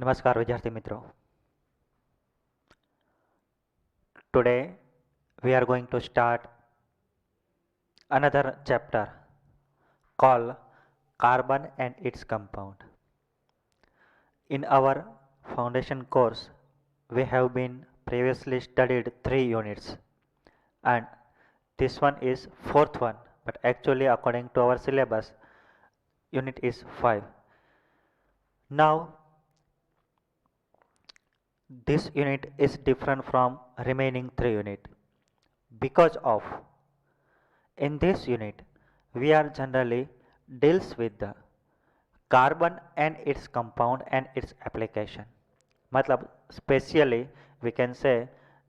नमस्कार विद्यार्थी मित्रों. Today we are going to start another chapter called carbon and its compound. In our foundation course we have been previously studied 3 units and this one is fourth one, but actually according to our syllabus unit is 5. Now this unit is different from remaining 3 unit because of in this unit we are generally deals with the carbon and its compound and its application. मतलब specially we can say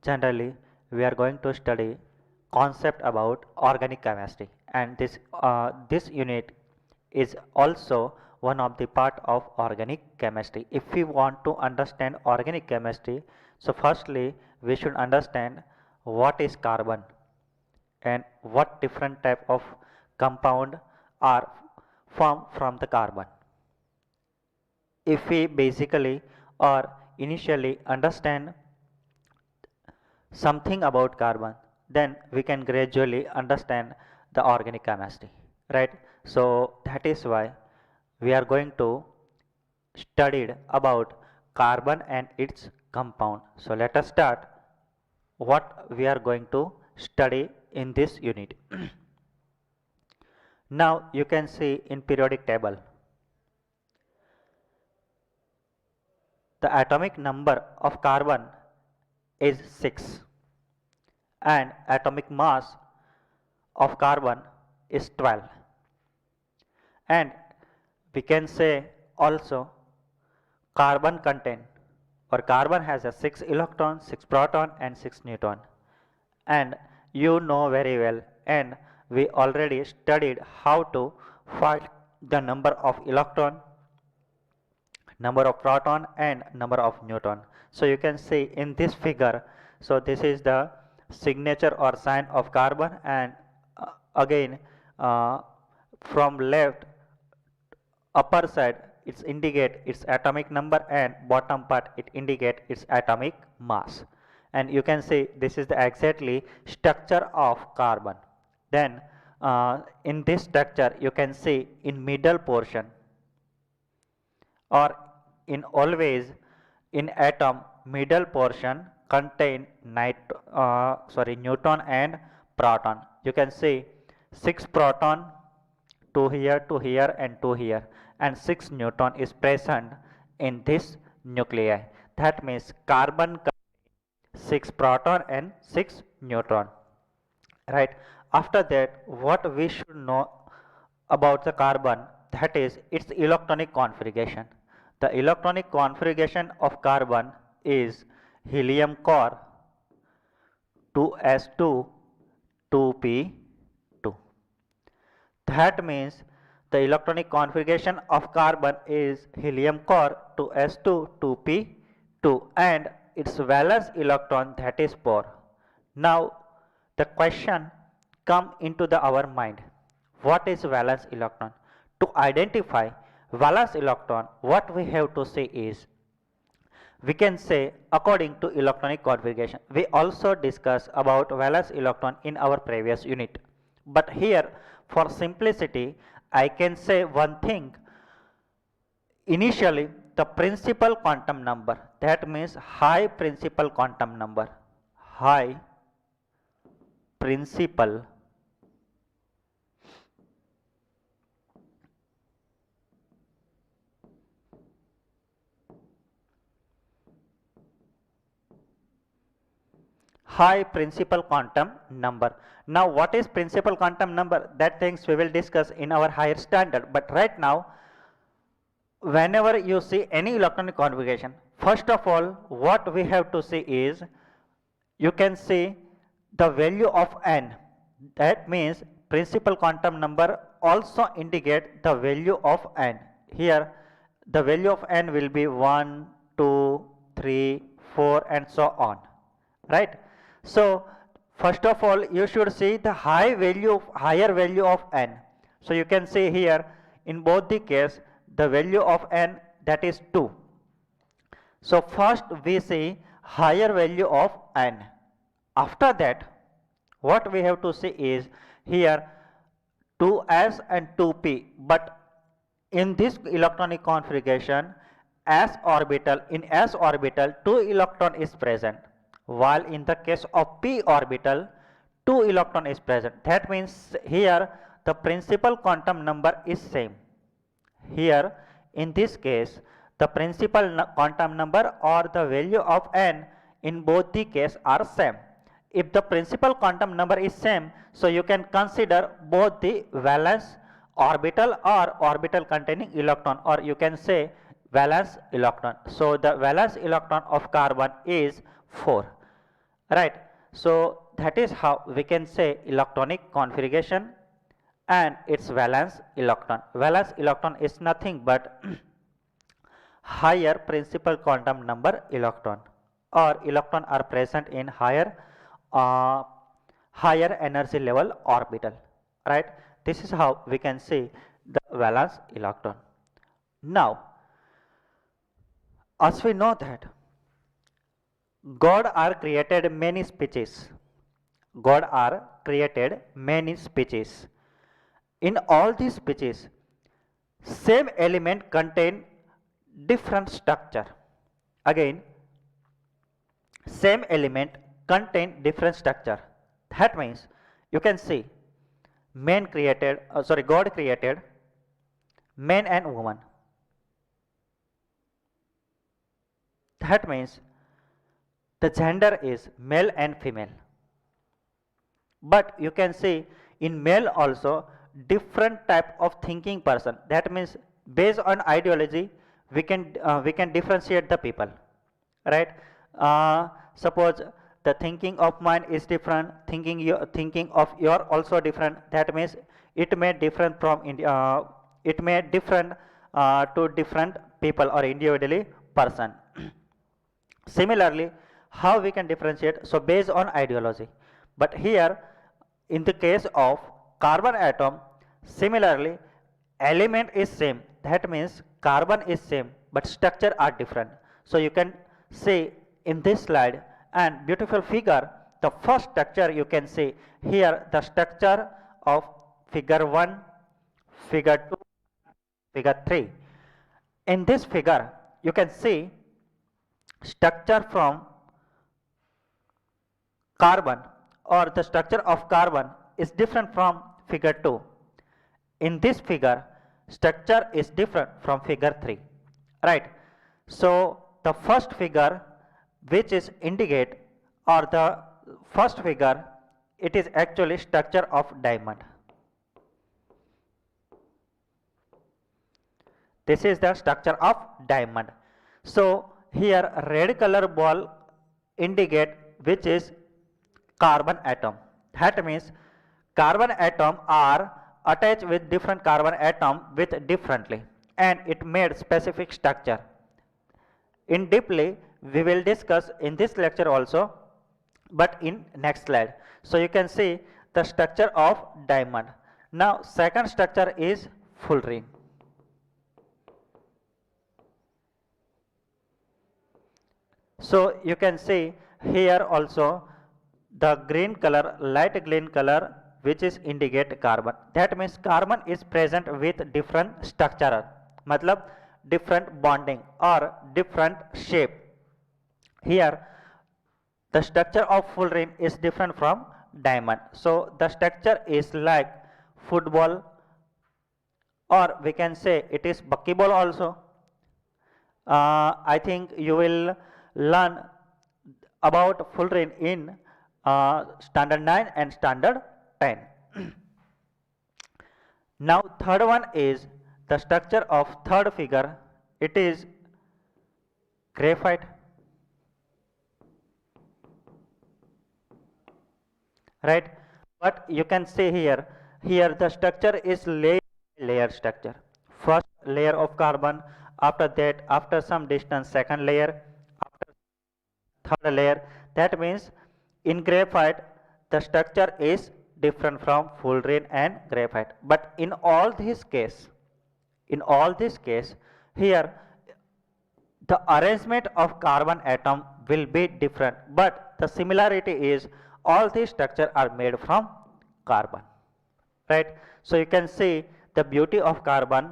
generally we are going to study concept about organic chemistry, and this unit is also one of the part of organic chemistry. If we want to understand organic chemistry, so firstly we should understand what is carbon and what different type of compound are formed from the carbon. If we basically or initially understand something about carbon, then we can gradually understand the organic chemistry, right? So that is why we are going to study about carbon and its compound. So let us start what we are going to study in this unit. Now you can see in periodic table the atomic number of carbon is 6 and atomic mass of carbon is 12, and we can say also carbon contain or carbon has a 6 electron, 6 proton and 6 neutron, and you know very well and we already studied how to find the number of electron, number of proton and number of neutron. So you can see in this figure, so this is the signature or sign of carbon, and again from left upper side it indicate its atomic number and bottom part it indicate its atomic mass, and you can see this is the exactly structure of carbon. Then in this structure you can see in middle portion or in always in atom middle portion contain neutron and proton. You can see 6 proton, 2 here, 2 here and 2 here, and 6 neutron is present in this nuclei. That means carbon contains 6 proton and 6 neutron, right? After that what we should know about the carbon, that is its electronic configuration. The electronic configuration of carbon is helium core 2s2 2p2. That means the electronic configuration of carbon is helium core 2s2 2p2 and its valence electron that is 4. Now the question come into our mind, what is valence electron? To identify valence electron what we have to say is, we can say according to electronic configuration. We also discussed about valence electron in our previous unit, but here for simplicity I can say one thing. Initially the principal quantum number, that means high principal quantum number, high principal high principal quantum number. Now what is principal quantum number? That things we will discuss in our higher standard, but right now whenever you see any electronic configuration, first of all what we have to see is, you can see the value of n. That means principal quantum number also indicate the value of n. Here the value of n will be 1, 2, 3, 4 and so on, right? So first of all you should see the higher value of n. So you can see here in both the case the value of n that is 2, So first we see higher value of N. After that, what we have to see is here 2s and 2p, but in this electronic configuration in s orbital 2 electron is present, while in the case of p orbital 2 electron is present. That means here the principal quantum number is same. Here in this case the principal quantum number or the value of n in both the case are same. If the principal quantum number is same, so you can consider both the valence orbital or orbital containing electron, or you can say valence electron. So the valence electron of carbon is 4, right? So that is how we can say electronic configuration and its valence electron. Valence electron is nothing but higher principal quantum number electron, or electron are present in uh, higher energy level orbital, right? This is how we can see the valence electron. Now, as we know that God are created many species. God are created many species. In all these species, same element contain different structure. Again, same element contain different structure. That means you can see God created man and woman. That means the gender is male and female. But you can see in male also different type of thinking person. That means based on ideology we can differentiate the people, right? Suppose the thinking of mine is different, thinking of your also different. That means it may different from it may different to different people or individually person. Similarly, how we can differentiate? So based on ideology. But here in the case of carbon atom, similarly element is same. That means carbon is same but structure are different. So you can see in this slide and beautiful figure, the first structure you can see here, the structure of figure 1, figure 2, figure 3. In this figure you can see structure from carbon, or the structure of carbon is different from figure 2. In this figure structure is different from figure 3, right? So the first figure which is indicate, or the first figure, it is actually structure of diamond. This is the structure of diamond. So here red color ball indicate which is carbon atom. That means carbon atom are attached with different carbon atom with differently, and it made specific structure. In deeply we will discuss in this lecture also, but in next slide. So you can see the structure of diamond. Now second structure is fullerene. So you can see here also the green color, light green color, which is indicate carbon. That means carbon is present with different structure, matlab different bonding or different shape. Here the structure of fullerene is different from diamond. So the structure is like football, or we can say it is buckyball also. I think you will learn about fullerene in standard 9 and standard 10. Now third one is the structure of third figure. It is graphite, right? But you can see here the structure is layer structure. First layer of carbon, after that after some distance second layer, after third layer. That means in graphite the structure is different from fullerene and graphite. But in all this case here the arrangement of carbon atom will be different, but the similarity is all these structures are made from carbon, right? So you can see the beauty of carbon.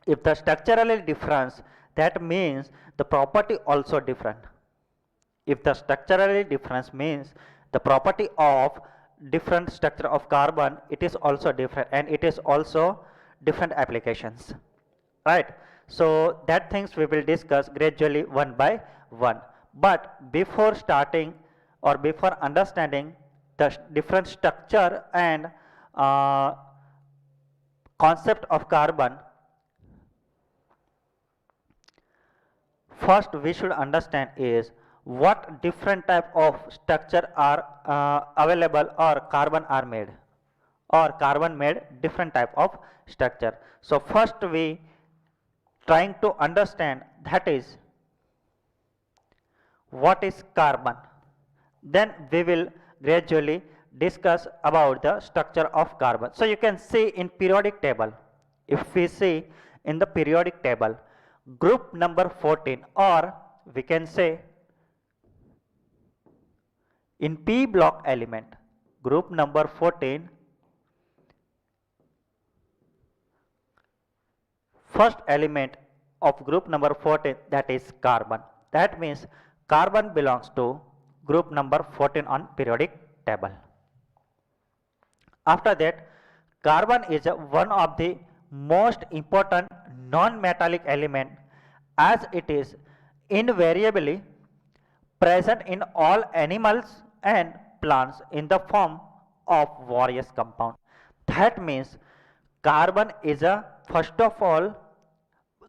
If the structurally difference, that means the property also different. If the structurally difference means the property of different structure of carbon, it is also different, and it is also different applications, right? So that things we will discuss gradually one by one. But before starting or before understanding the different structure and concept of carbon, first we should understand is what different type of structure are available or carbon are made, or carbon made different type of structure. So first we trying to understand that is what is carbon, then we will gradually discuss about the structure of carbon. So you can see in periodic table, if we see in the periodic table, group number 14, or we can say in P block element, group number 14, first element of group number 14, that is carbon. That means carbon belongs to group number 14 on periodic table. After that, carbon is one of the most important non-metallic element, as it is invariably present in all animals and plants in the form of various compound. That means carbon is a, first of all,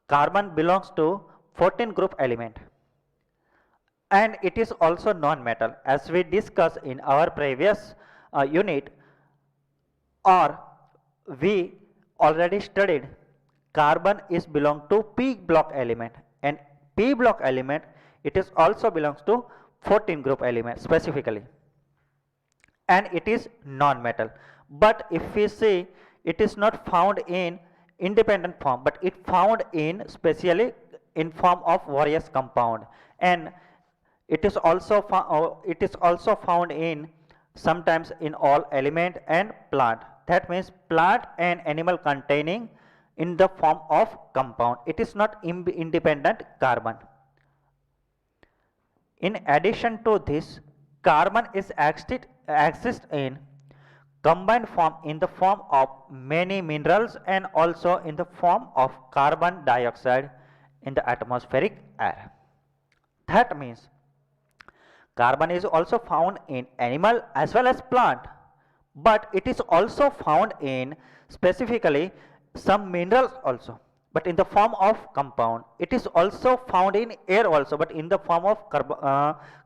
carbon belongs to 14 group element, and it is also non-metal, as we discussed in our previous unit, or we already studied. Carbon is belong to P block element, and P block element, it is also belongs to 14 group element specifically, and it is non-metal. But if we see, it is not found in independent form, but it found in specially in form of various compound, and it is also found in sometimes in all element and plant. That means plant and animal containing in the form of compound. It is not independent carbon. In addition to this, carbon is exist in combined form in the form of many minerals, and also in the form of carbon dioxide in the atmospheric air. That means carbon is also found in animal as well as plant, but it is also found in specifically some minerals also, but in the form of compound. It is also found in air also, but in the form of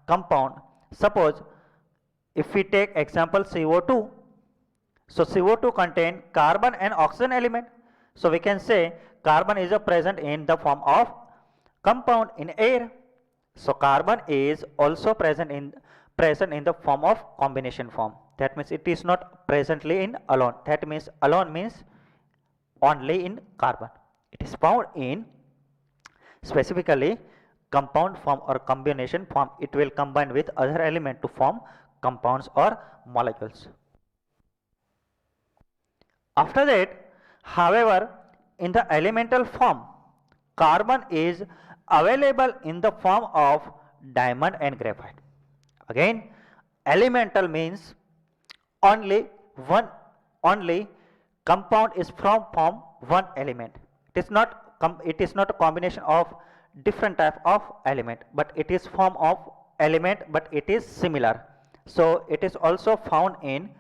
compound. Suppose if we take example CO2, so CO2 contain carbon and oxygen element. So we can say carbon is present in the form of compound in air. So carbon is also present in the form of combination form. That means it is not presently in alone. That means alone means only in carbon. It is found in specifically compound form or combination form. It will combine with other element to form compounds or molecules. After that, however, in the elemental form, carbon is available in the form of diamond and graphite. Again, elemental means only compound is from one element. It is not a combination of different type of element, but it is form of element, but it is similar. So it is also found in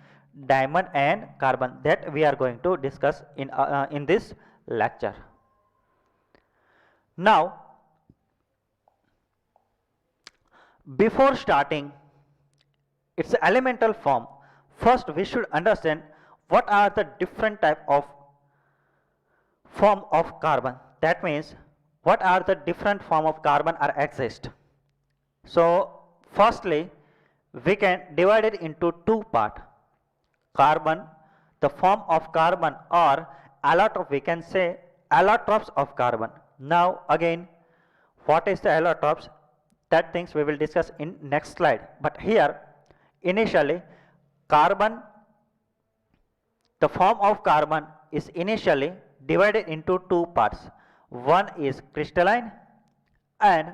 diamond and carbon, that we are going to discuss in this lecture. Now, before starting its elemental form, first we should understand what are the different type of form of carbon. That means what are the different form of carbon are exist. So firstly, we can divide it into two part. Carbon, the form of carbon, or we can say allotropes of carbon. Now again, what is the allotropes, that things we will discuss in next slide. But here initially carbon, the form of carbon is initially divided into two parts. One is crystalline and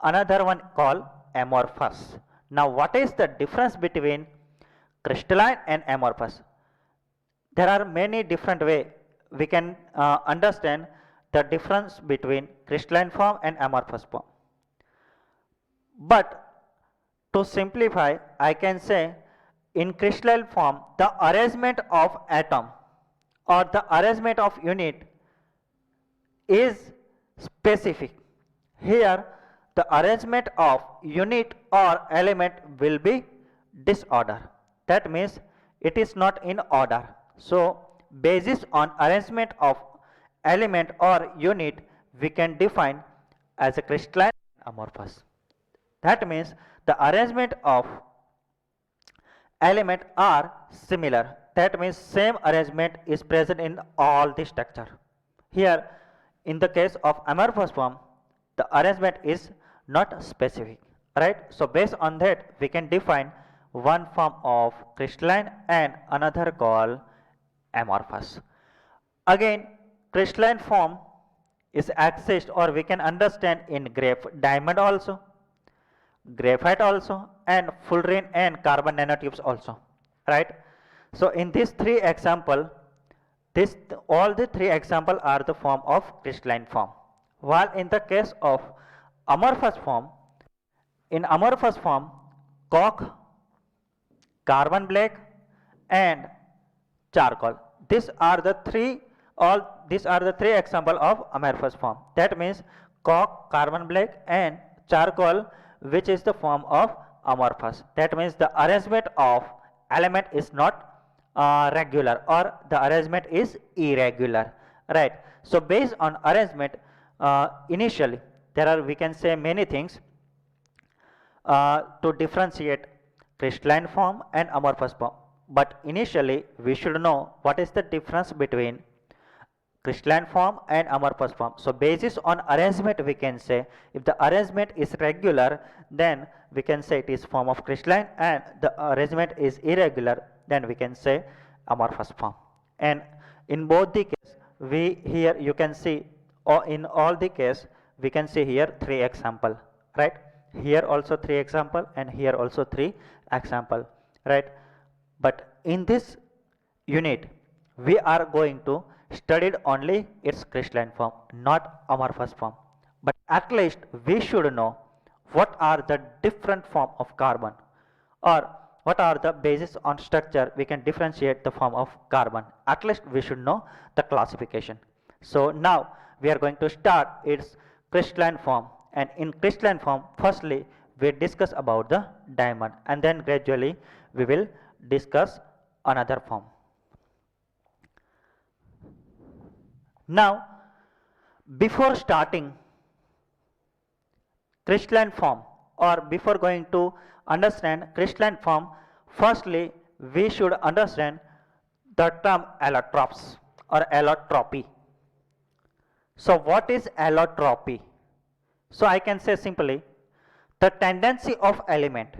another one called amorphous. Now what is the difference between crystalline and amorphous? There are many different ways we can understand the difference between crystalline form and amorphous form. But to simplify, I can say in crystalline form the arrangement of atom or the arrangement of unit is specific. Here the arrangement of unit or element will be disorder. That means it is not in order. So basis on arrangement of element or unit we can define as a crystalline amorphous. That means the arrangement of element are similar. That means same arrangement is present in all the structure. Here in the case of amorphous form the arrangement is not specific, right? So based on that we can define one form of crystalline and another called amorphous. Again crystalline form is exist or we can understand in diamond also, graphite also, and fullerene and carbon nanotubes also, right? So in these three example, all the three example are the form of crystalline form. While in the case of amorphous form, in amorphous form coke, carbon black and charcoal, these are the three example of amorphous form. That means coke, carbon black and charcoal, which is the form of amorphous. That means the arrangement of element is not regular or the arrangement is irregular, right? So based on arrangement initially there are, we can say, many things to differentiate crystalline form and amorphous form. But initially we should know what is the difference between crystalline form and amorphous form. So basis on arrangement we can say if the arrangement is regular then we can say it is form of crystalline, and the arrangement is irregular then we can say amorphous form. And in both the case we here you can see, or in all the case we can see here three example, right? Here also three example and here also three example, right? But in this unit we are going to studied only its crystalline form, not amorphous form. But at least we should know what are the different form of carbon or what are the basis on structure we can differentiate the form of carbon. At least we should know the classification. So now we are going to start its crystalline form, and in crystalline form firstly we discuss about the diamond and then gradually we will discuss another form. Now before starting crystalline form or before going to understand crystalline form, firstly we should understand the term allotropes or allotropy. So what is allotropy? So I can say simply the tendency of element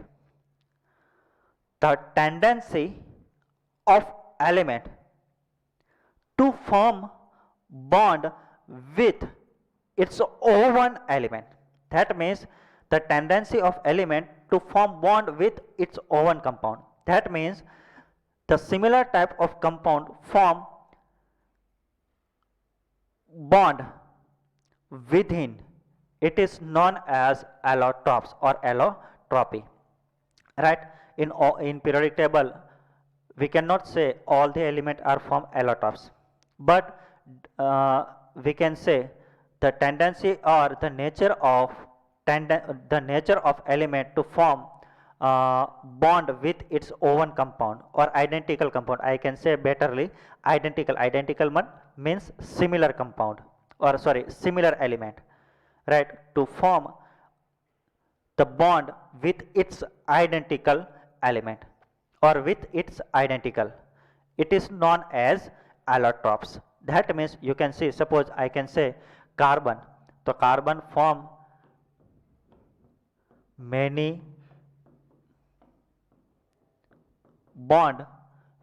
to form bond with its own element. That means the tendency of element to form bond with its own compound. That means the similar type of compound form bond within, it is known as allotropes or allotropy, right? In periodic table we cannot say all the elements are from allotropes, but we can say the tendency or the nature of element to form bond with its own compound or identical compound. I can say betterly identical means similar compound or sorry similar element, right, to form the bond with its identical element or with its identical, it is known as allotropes. That means you can see, suppose I can say carbon, so carbon form many bond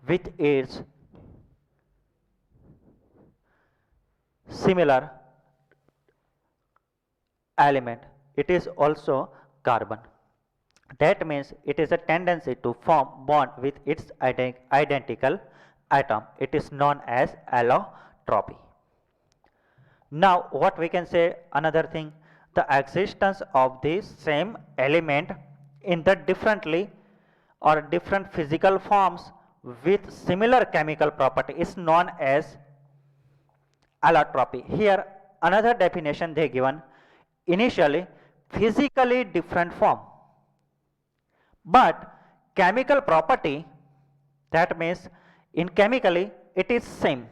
with its similar element. It is also carbon. That means it is a tendency to form bond with its identical atom. It is known as allotropy. Now what we can say another thing, the existence of the same element in the differently or different physical forms with similar chemical property is known as allotropy. Here another definition they given, initially physically different form but chemical property, that means in chemically it is same,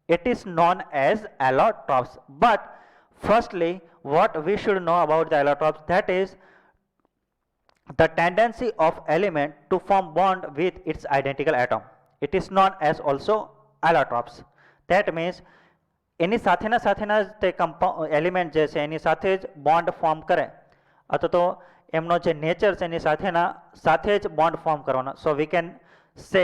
it is known as allotropes. But firstly what we should know about the allotropes, that is the tendency of element to form bond with its identical atom, it is known as also allotropes. That means એની સાથેના તે element જે છે એની સાથે જ bond form કરે અથવા તો એમનો જે નેચર છે એની સાથે જ બોન્ડ ફોર્મ કરવાનો. So we can say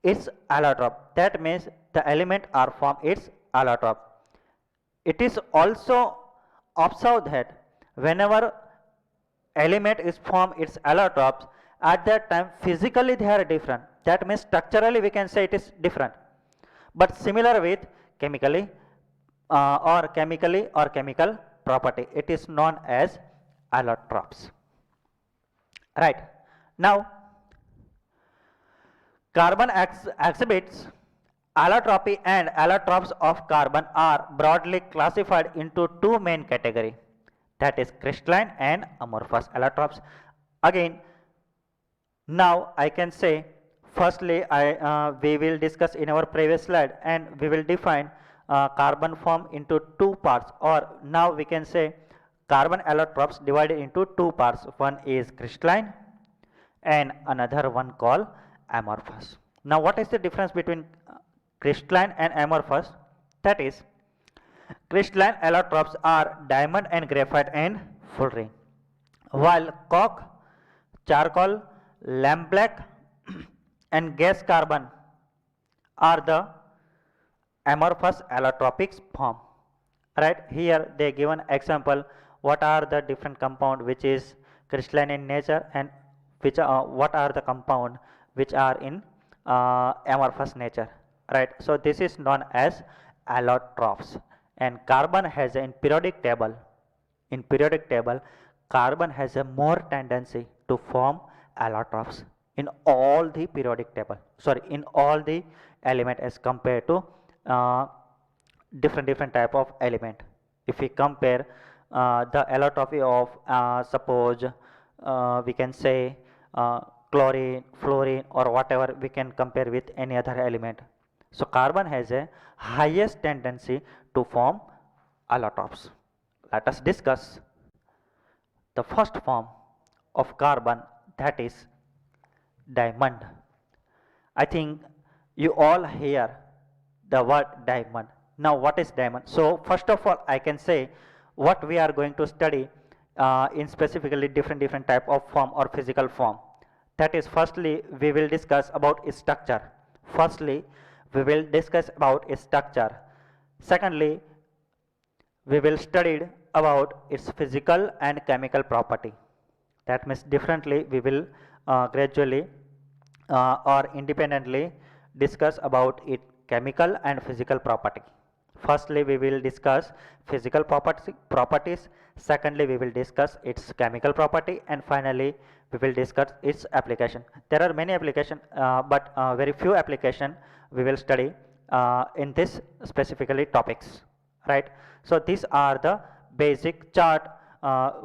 it's allotrope. That means the element are from its allotrope. It is also observed that whenever element is from its allotropes, at that time physically they are different. That means structurally we can say it is different, but similar with chemically or chemical property. It is known as allotropes. Right. Now carbon exhibits allotropy, and allotropes of carbon are broadly classified into two main categories, that is crystalline and amorphous allotropes. Again, now I can say firstly we will discuss in our previous slide and we will define carbon form into two parts, or now we can say carbon allotropes divided into two parts. One is crystalline and another one called amorphous. Now what is the difference between crystalline and amorphous? That is, crystalline allotropes are diamond and graphite and fullerene, while coke, charcoal, lamp black and gas carbon are the amorphous allotropic form. Right, here they given example what are the different compound which is crystalline in nature and which what are the compound which are in amorphous nature. Right, so this is known as allotropes. And carbon has in periodic table, carbon has a more tendency to form allotropes in all the periodic table, in all the element as compared to different type of element. If we compare the allotropy of suppose we can say chlorine, fluorine or whatever, we can compare with any other element. So carbon has a highest tendency to form allotropes. Let us discuss the first form of carbon, that is diamond. I think you all hear the word diamond. Now what is diamond? So first of all I can say what we are going to study in specifically different type of form or physical form. That is, firstly we will discuss about its structure. Secondly we will study about its physical and chemical property. That means differently we will gradually or independently discuss about its chemical and physical property. Firstly we will discuss physical properties, secondly we will discuss its chemical property, and finally we will discuss its application. There are many applications but very few application we will study in this specifically topics. Right, so these are the basic chart.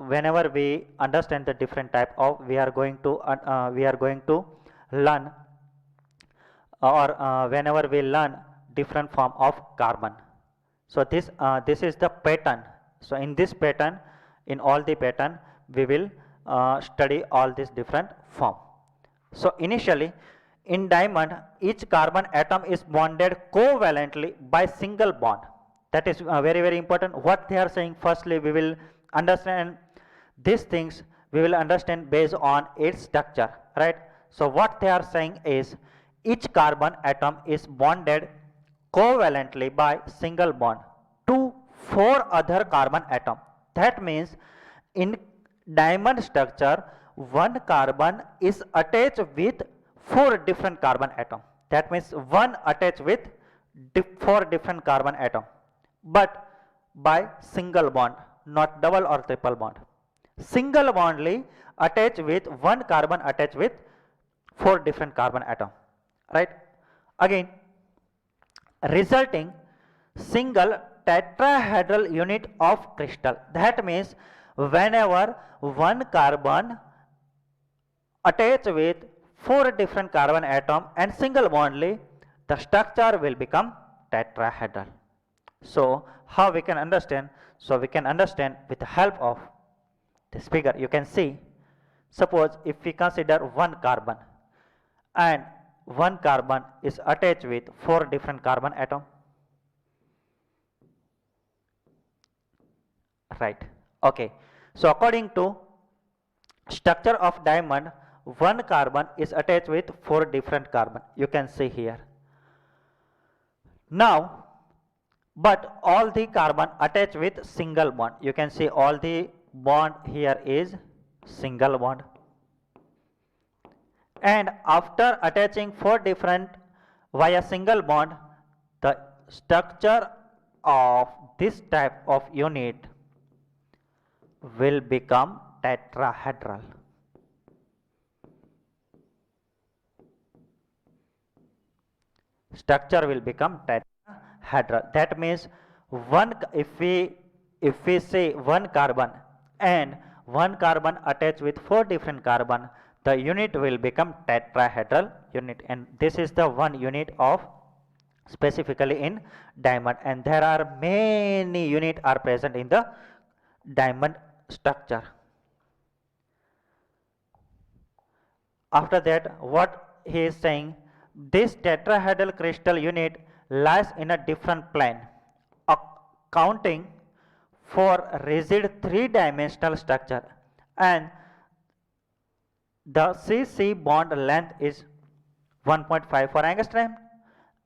Whenever we understand the different type of, we are going to learn, or whenever we learn different form of carbon. So this is the pattern. So in this pattern, in all the pattern we will study all these different form. So initially in diamond each carbon atom is bonded covalently by single bond. That is very important what they are saying. Firstly we will understand these things we will understand based on its structure, right? So what they are saying is each carbon atom is bonded covalently by single bond to 4 other carbon atom. That means in diamond structure, one carbon is attached with 4 different carbon atom. That means one attached with 4 different carbon atom, but by single bond, not double or triple bond. Single bondly attached with one carbon attached with 4 different carbon atom, right? Again, resulting single tetrahedral unit of crystal. That means whenever one carbon attached with 4 different carbon atom and single bondly, the structure will become tetrahedral. So how we can understand? So we can understand with the help of this figure. You can see, suppose if we consider one carbon and one carbon is attached with 4 different carbon atom, right? Okay, so according to structure of diamond, one carbon is attached with 4 different carbon. You can see here. Now, but all the carbon attached with single bond. You can see all the bond here is single bond. And after attaching 4 different via single bond, the structure of this type of unit will become tetrahedral. Structure will become tetrahedral. That means one, if we say one carbon and one carbon attached with 4 different carbon, the unit will become tetrahedral unit, and this is the one unit of specifically in diamond, and there are many unit are present in the diamond structure. After that, what he is saying, this tetrahedral crystal unit lies in a different plane, accounting for rigid 3-dimensional structure, and the CC bond length is 1.54 angstrom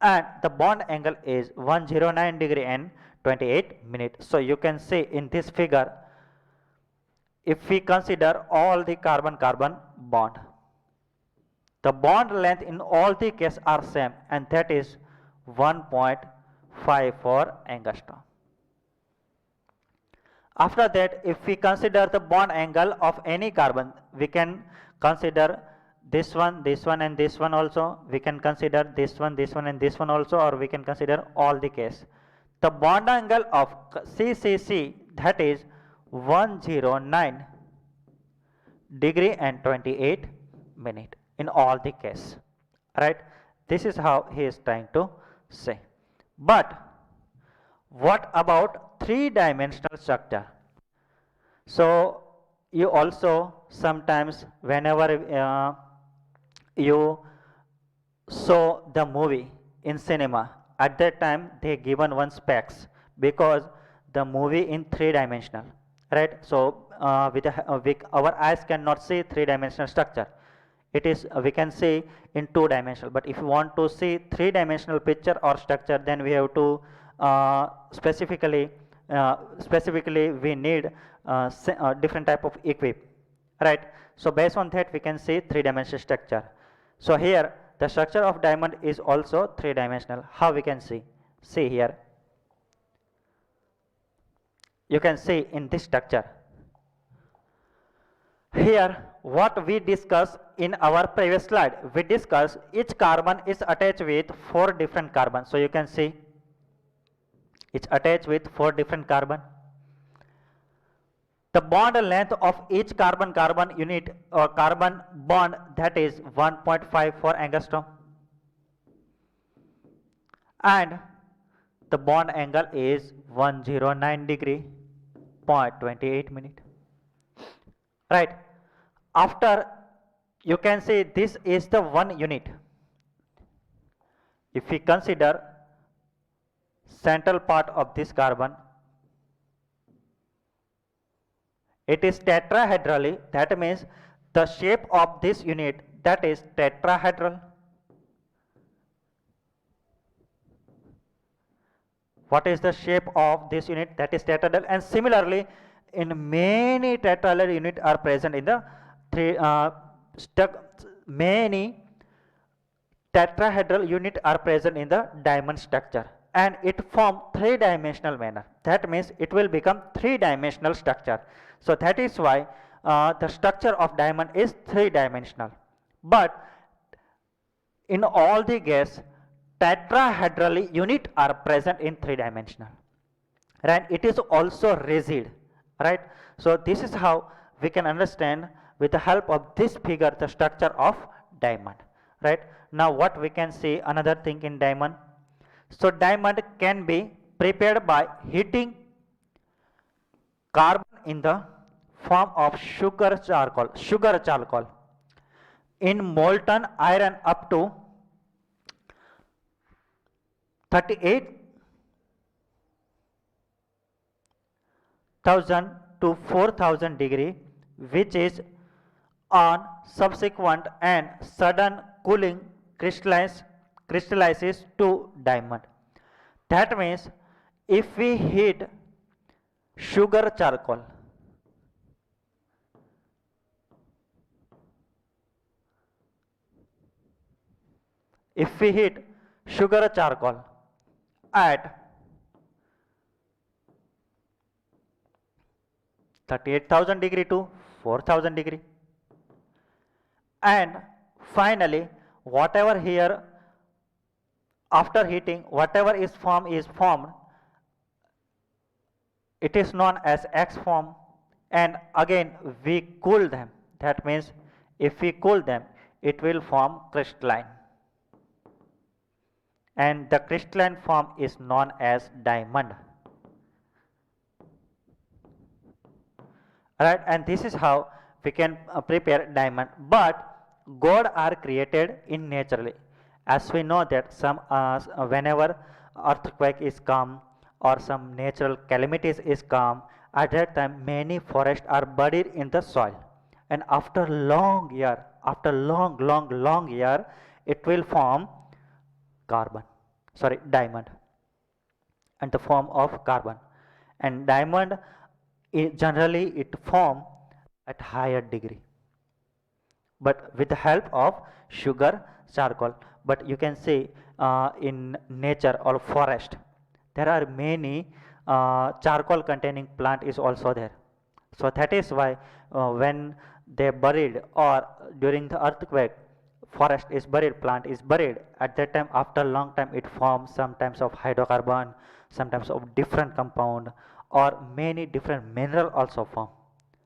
and the bond angle is 109 degree and 28 minutes. So you can see in this figure, if we consider all the carbon-carbon bond, the bond length in all the cases are same, and that is 1.54 angstrom. After that, if we consider the bond angle of any carbon, we can consider this one and this one also. We can consider this one and this one also, or we can consider all the case. The bond angle of CCC, that is 109 degree and 28 minute in all the case, right? This is how he is trying to say. But what about 3-dimensional structure? So you also sometimes whenever you saw the movie in cinema, at that time they given one specs because the movie in 3-dimensional, right? So with our eyes cannot see 3-dimensional structure. It is we can see in 2-dimensional, but if you want to see 3-dimensional picture or structure, then we have to specifically we need different type of equip, right? So based on that we can see 3-dimensional structure. So here the structure of diamond is also 3-dimensional. How we can see here, you can see in this structure. Here what we discussed in our previous slide, we discussed each carbon is attached with 4 different carbons. So you can see it's attached with 4 different carbon. The bond length of each carbon-carbon unit or carbon bond, that is 1.54 angstrom, and the bond angle is 109 degree 0.28 minute, right? After, you can see this is the one unit. If we consider central part of this carbon, It is tetrahedrally, that means the shape of this unit, that is tetrahedral. What is the shape of this unit? That is tetrahedral. And similarly, in many tetrahedral unit are present in the many tetrahedral unit are present in the diamond structure, and it form three-dimensional manner. That means it will become three-dimensional structure. So that is why the structure of diamond is three-dimensional. But in all the gas, tetrahedral unit are present in three-dimensional, and it is also rigid, right? So this is how we can understand with the help of this figure the structure of diamond, right? Now what we can see another thing in diamond. So diamond can be prepared by heating carbon in the form of sugar charcoal in molten iron up to 38,000 to 4,000 degree, which is on subsequent and sudden cooling crystallizes to diamond. That means if we heat sugar charcoal, at 38,000 degree to 4,000 degree, and finally whatever here after heating whatever is formed, it is known as X form, and again we cool them. That means if we cool them, it will form crystalline, and the crystalline form is known as diamond. Right, and this is how we can prepare diamond. But God are created in naturally, as we know that some whenever earthquake is come or some natural calamities is come, at that time many forests are buried in the soil, and after long year, after long year, it will form diamond, and the form of carbon. And diamond generally it form at higher degree, but with the help of sugar charcoal. But you can see in nature or forest there are many charcoal containing plant is also there. So that is why when they buried or during the earthquake, forest is buried, plant is buried, at that time after long time it forms sometimes of hydrocarbon, sometimes of different compound, or many different mineral also form.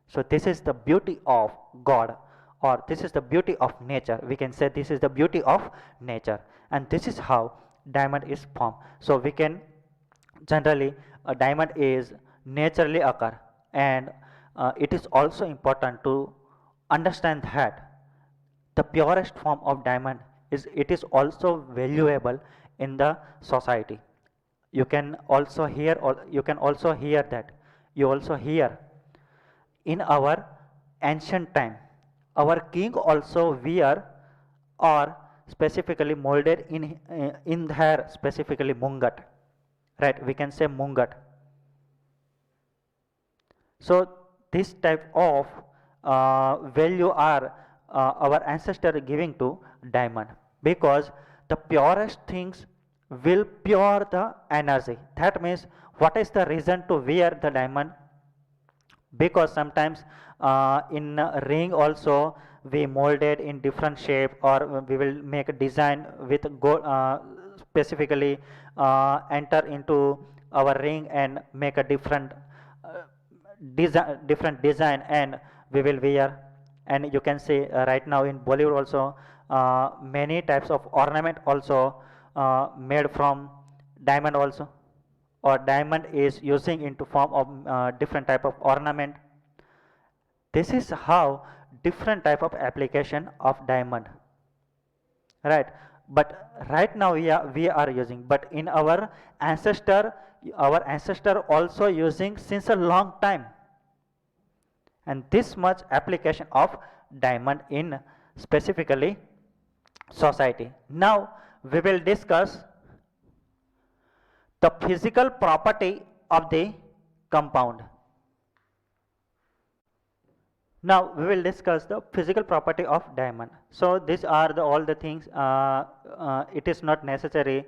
So this is the beauty of God, or this is the beauty of nature. We can say this is the beauty of nature, and this is how diamond is formed. So we can generally a diamond is naturally occur, and it is also important to understand that the purest form of diamond is it is also valuable in the society. You can also hear, or you can also hear that you also hear in our ancient time our king also wear or specifically molded in their specifically mungat, right? We can say mungat. So this type of value are our ancestor giving to diamond, because the purest things will pure the energy. That means what is the reason to wear the diamond? Because sometimes in a ring also we molded in different shape, or we will make a design with gold, specifically enter into our ring and make a different design, and we will wear. And you can see right now in Bollywood also many types of ornament also made from diamond also, or diamond is using into form of different type of ornament. This is how different type of application of diamond, right? But right now we are using, but in our ancestor also using since a long time. And this much application of diamond in specifically society. Now we will discuss the physical property of the compound. Now we will discuss the physical property of diamond. So these are all the things. It is not necessary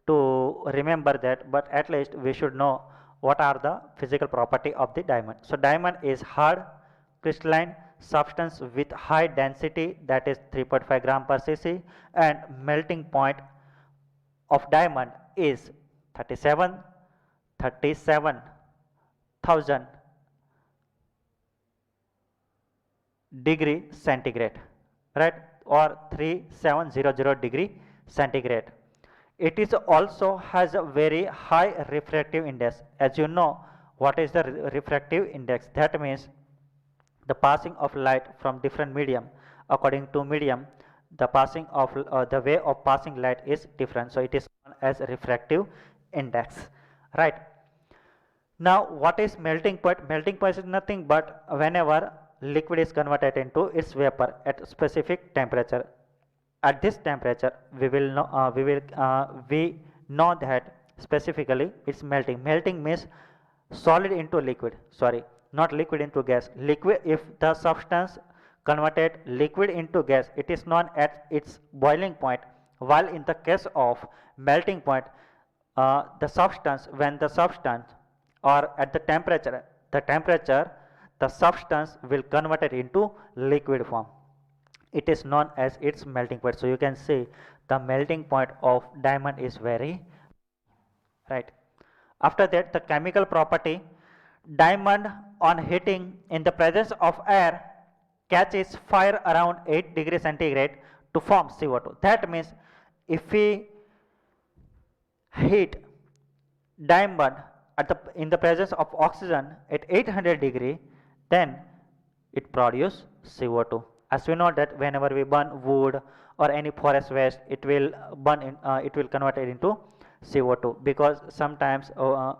to remember that, but at least we should know what are the physical property of the diamond. So diamond is hard, crystalline substance with high density, that is 3.5 gram per cc, and melting point of diamond is 37,000 degree centigrade, right, or 3700 degree centigrade. It is also has a very high refractive index. As you know, what is the refractive index? That means the passing of light from different medium. According to medium, the passing of the way of passing light is different, so it is known as refractive index, right. Now what is melting point? Melting point is nothing but whenever liquid is converted into its vapor at specific temperature. At this temperature we know that specifically it's melting. Melting means solid into liquid, sorry, not liquid into gas. Liquid, if the substance converted liquid into gas, it is known at its boiling point, while in the case of melting point, the substance, when the substance or at the temperature, the substance will convert it into liquid form. It is known as its melting point. So you can see the melting point of diamond is very, right. After that, the chemical property, diamond on heating in the presence of air catches fire around 8 degrees centigrade to form CO2. That means if we heat diamond at in the presence of oxygen at 800 degree, then it produces CO2. As we know that whenever we burn wood or any forest waste, it will burn in, it will convert it into CO2, because sometimes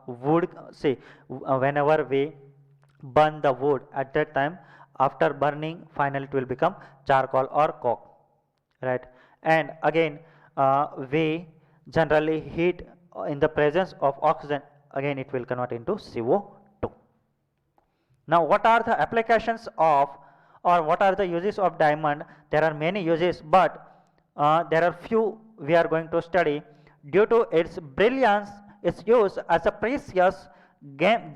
wood, see, whenever we burn the wood, at that time after burning finally it will become charcoal or coke, right. And again we generally heat in the presence of oxygen, again it will convert into CO2. Now what are the applications of, or what are the uses of diamond? There are many uses, but there are few we are going to study. Due to its brilliance, its use as a precious gem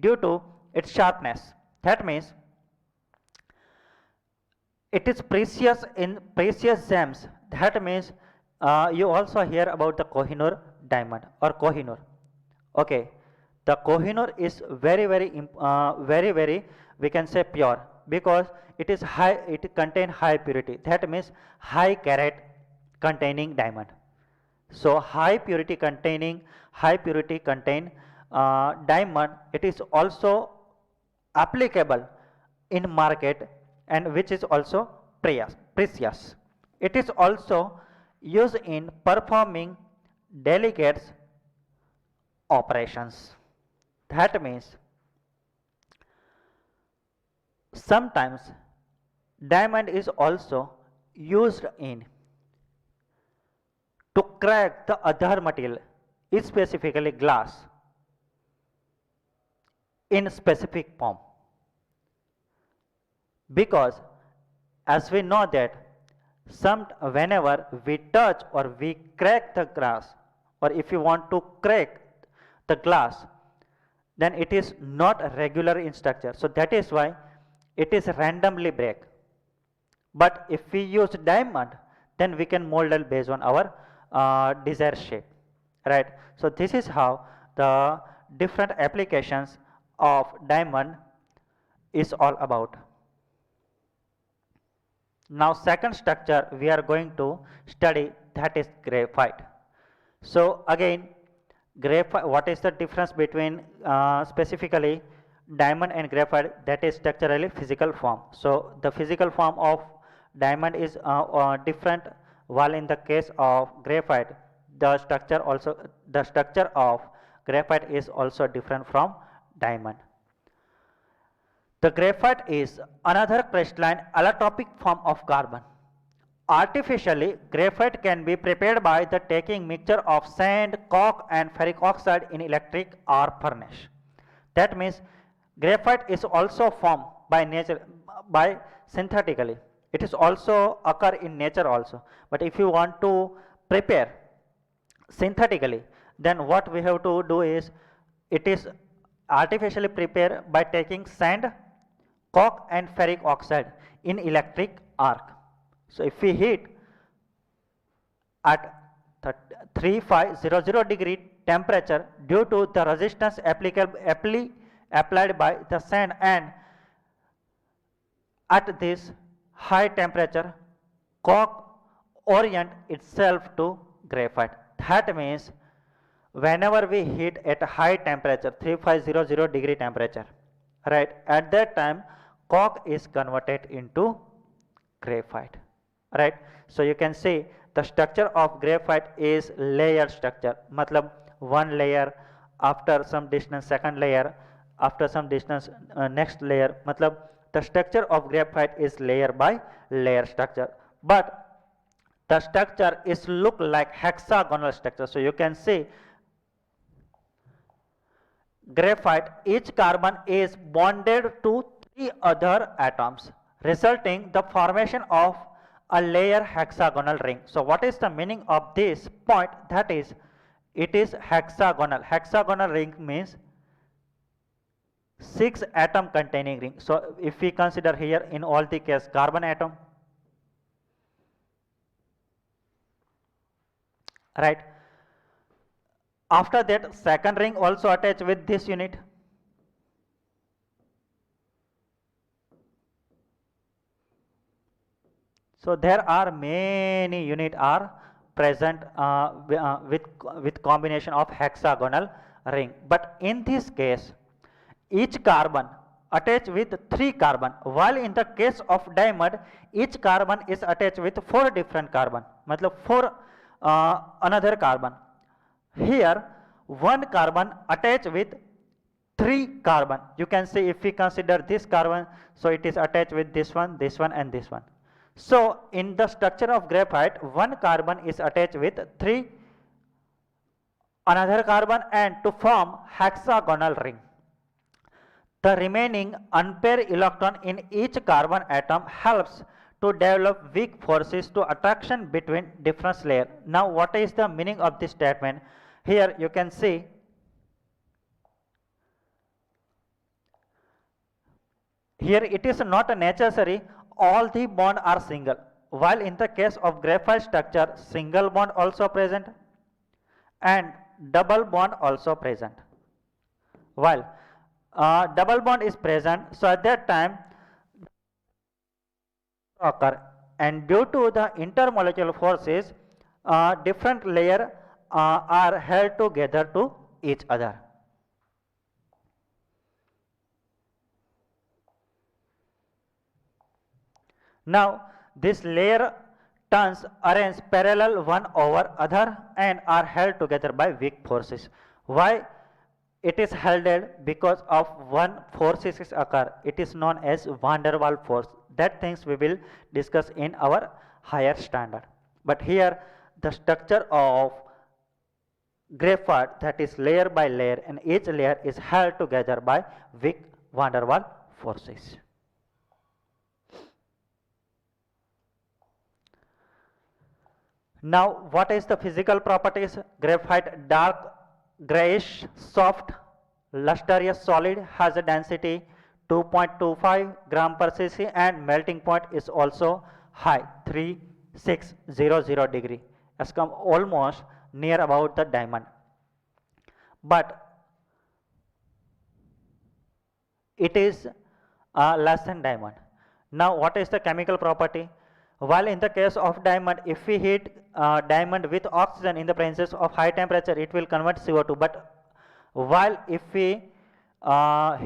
due to its sharpness. That means it is precious in precious gems. That means you also hear about the Kohinoor diamond or Kohinoor. Okay, the Kohinoor is very we can say pure, because it is high, it contain high purity. That means high carat containing diamond. So high purity contain diamond. It is also applicable in market, and which is also precious. It is also used in performing delicate operations. That means sometimes diamond is also used in to crack the other material, specifically glass, in specific form. Because as we know that whenever we touch or we crack the glass, or if you want to crack the glass, then it is not regular in structure. So that is why it is randomly break. But if we use diamond, then we can mold it based on our desired shape, right. So this is how the different applications of diamond is all about. Now second structure we are going to study, that is graphite. So again, graphite, what is the difference between specifically diamond and graphite? That is structurally physical form. So the physical form of diamond is different, while in the case of graphite the structure of graphite is also different from diamond. The graphite is another crystalline allotropic form of carbon. Artificially, graphite can be prepared by the taking mixture of sand, coke and ferric oxide in electric arc furnace. That means graphite is also formed by nature, by synthetically. It is also occur in nature also. But if you want to prepare synthetically, then what we have to do is, it is artificially prepared by taking sand, coke and ferric oxide in electric arc. So if we heat at 3500 degree temperature, due to the resistance applied by the sand, and at this high temperature coke orient itself to graphite. That means whenever we heat at a high temperature, 3500 degree temperature, right, at that time coke is converted into graphite, right. So you can see the structure of graphite is layered structure, matlab one layer, after some distance second layer, after some distance next layer, matlab the structure of graphite is layer by layer structure, but the structure is look like hexagonal structure. So you can see graphite, each carbon is bonded to 3 other atoms, resulting the formation of a layer hexagonal ring. So what is the meaning of this point? That is, it is hexagonal. Hexagonal ring means 6 atom containing ring. So if we consider here in all the case carbon atom, right. After that second ring also attached with this unit. So there are many units are present with combination of hexagonal ring. But in this case, each carbon attached with 3 carbon, while in the case of diamond, each carbon is attached with 4 different carbon, matlab 4 another carbon. Here one carbon attached with 3 carbon. You can see if we consider this carbon, so it is attached with this one and this one. So in the structure of graphite, one carbon is attached with 3 another carbon and to form hexagonal ring. The remaining unpaired electron in each carbon atom helps to develop weak forces to attraction between different layers. Now what is the meaning of this statement? Here you can see here it is not necessary all the bond are single, while in the case of graphite structure single bond also present and double bond also present. While double bond is present, so at that time occur, and due to the intermolecular forces different layer are held together to each other. Now this layer turns arrange parallel one over other and are held together by weak forces. Why it is held? Because of one forces occur. It is known as van der Waals force. That things we will discuss in our higher standard. But here the structure of graphite, that is layer by layer, and each layer is held together by weak van der Waals forces. Now what is the physical properties? Graphite dark grayish soft lustrous solid, has a density 2.25 gram per cc and melting point is also high 3600 degree, has come almost near about the diamond, but it is less than diamond. Now what is the chemical property? While in the case of diamond, if we heat diamond with oxygen in the presence of high temperature, it will convert CO2. But while if we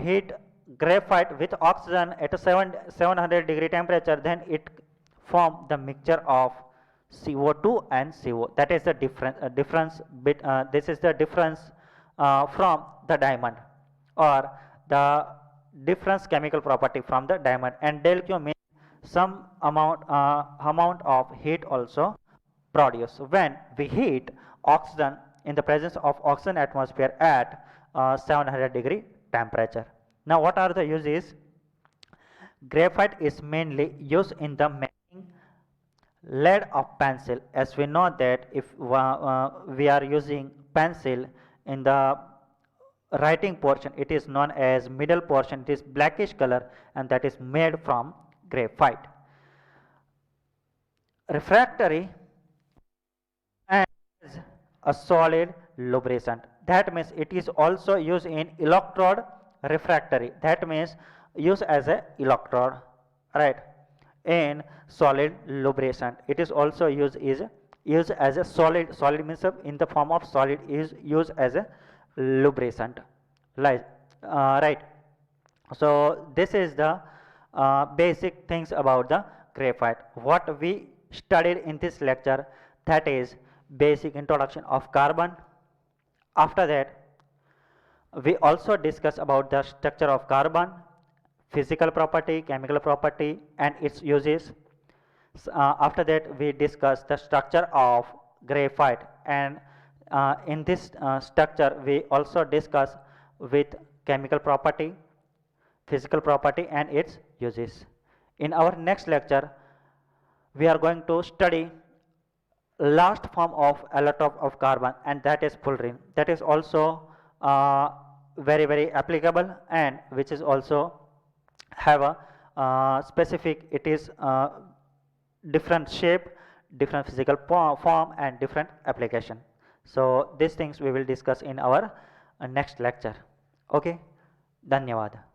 heat graphite with oxygen at a 700 degree temperature, then it form the mixture of CO2 and CO. That is the difference. This is the difference from the diamond, or the difference chemical property from the diamond, and del Q means some amount of heat also produced when we heat oxygen in the presence of oxygen atmosphere at 700 degree temperature. Now what are the uses? Graphite is mainly used in the making lead of pencil, as we know that if we are using pencil in the writing portion, it is known as middle portion, it is blackish color, and that is made from graphite. Refractory and a solid lubricant, that means it is also used in electrode refractory, that means used as a electrode, right? In solid lubricant, it is also used as a solid means in the form of solid is used as a lubricant, right? Right. So this is the basic things about the graphite what we studied in this lecture, that is basic introduction of carbon. After that we also discuss about the structure of carbon, physical property, chemical property, and its uses. After that we discuss the structure of graphite, and in this structure we also discuss with chemical property, physical property, and its uses. In our next lecture we are going to study last form of allotrope of carbon, and that is fullerene, that is also very applicable, and which is also have a specific, it is different shape, different physical form, and different application. So these things we will discuss in our next lecture. Okay, धन्यवाद.